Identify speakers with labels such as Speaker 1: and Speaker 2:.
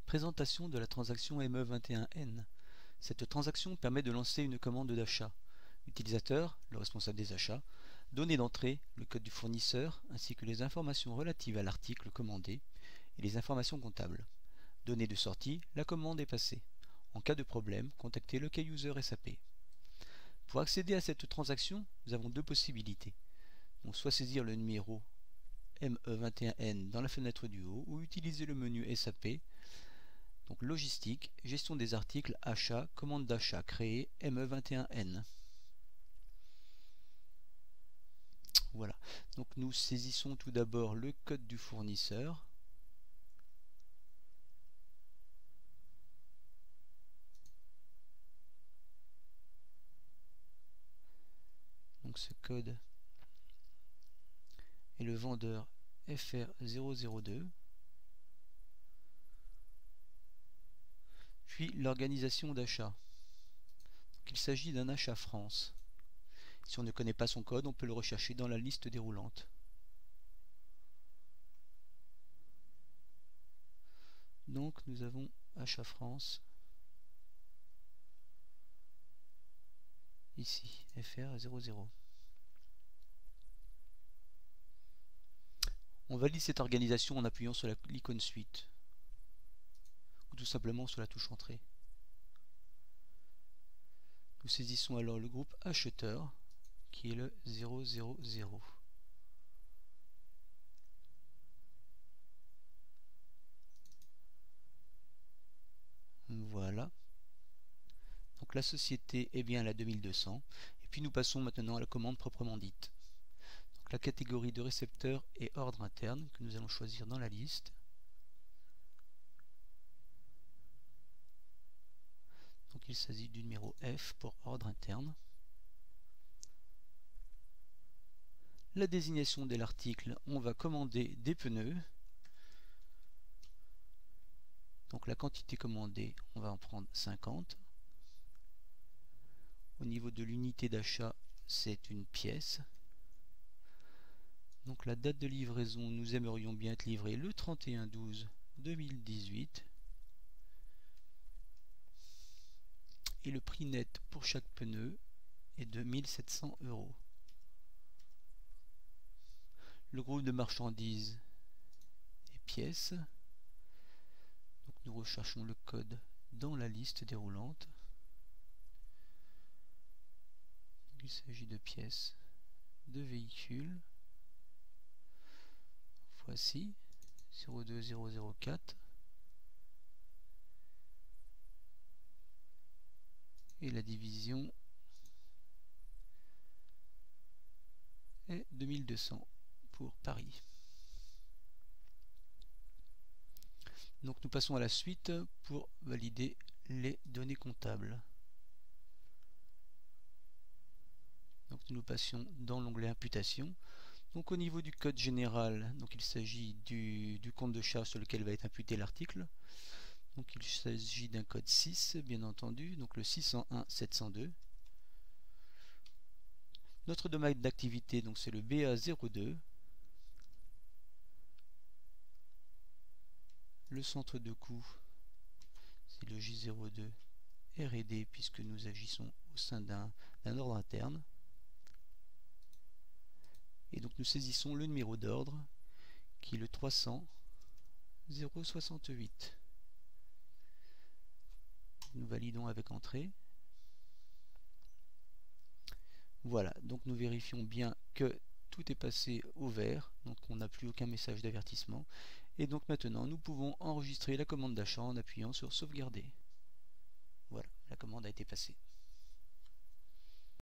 Speaker 1: Présentation de la transaction ME21N. Cette transaction permet de lancer une commande d'achat. Utilisateur, le responsable des achats, données d'entrée, le code du fournisseur, ainsi que les informations relatives à l'article commandé et les informations comptables. Données de sortie, la commande est passée. En cas de problème, contactez le K-User SAP. Pour accéder à cette transaction, nous avons deux possibilités. Donc soit saisir le numéro ME21N dans la fenêtre du haut ou utiliser le menu SAP. Donc logistique, gestion des articles, achat, commande d'achat créée, ME21N. Voilà. Donc nous saisissons tout d'abord le code du fournisseur. Donc ce code est le vendeur FR002. Puis l'organisation d'achat. Il s'agit d'un achat France. Si on ne connaît pas son code, on peut le rechercher dans la liste déroulante. Donc nous avons achat France ici, FR00. On valide cette organisation en appuyant sur l'icône suite ou tout simplement sur la touche entrée. Nous saisissons alors le groupe acheteur qui est le 000. Voilà. Donc la société est bien la 2200. Et puis nous passons maintenant à la commande proprement dite. Donc la catégorie de récepteur est ordre interne que nous allons choisir dans la liste. Donc il s'agit du numéro F pour ordre interne. La désignation de l'article, on va commander des pneus. Donc la quantité commandée, on va en prendre 50. Au niveau de l'unité d'achat, c'est une pièce. Donc la date de livraison, nous aimerions bien être livré le 31/12/2018. Et le prix net pour chaque pneu est de 1700 €. Le groupe de marchandises est pièces. Donc nous recherchons le code dans la liste déroulante. Il s'agit de pièces de véhicules. Voici 02004 et la division est 2200 pour Paris. Donc nous passons à la suite pour valider les données comptables. Donc nous passions dans l'onglet imputation. Donc au niveau du code général, donc il s'agit du compte de charge sur lequel va être imputé l'article. Donc il s'agit d'un code 6 bien entendu, donc le 601-702. Notre domaine d'activité, donc c'est le BA02. Le centre de coût, c'est le J02 R&D puisque nous agissons au sein d'un ordre interne. Et donc nous saisissons le numéro d'ordre qui est le 300 068. Nous validons avec entrée. Voilà, donc nous vérifions bien que tout est passé au vert, donc on n'a plus aucun message d'avertissement. Et donc maintenant nous pouvons enregistrer la commande d'achat en appuyant sur sauvegarder. Voilà, la commande a été passée.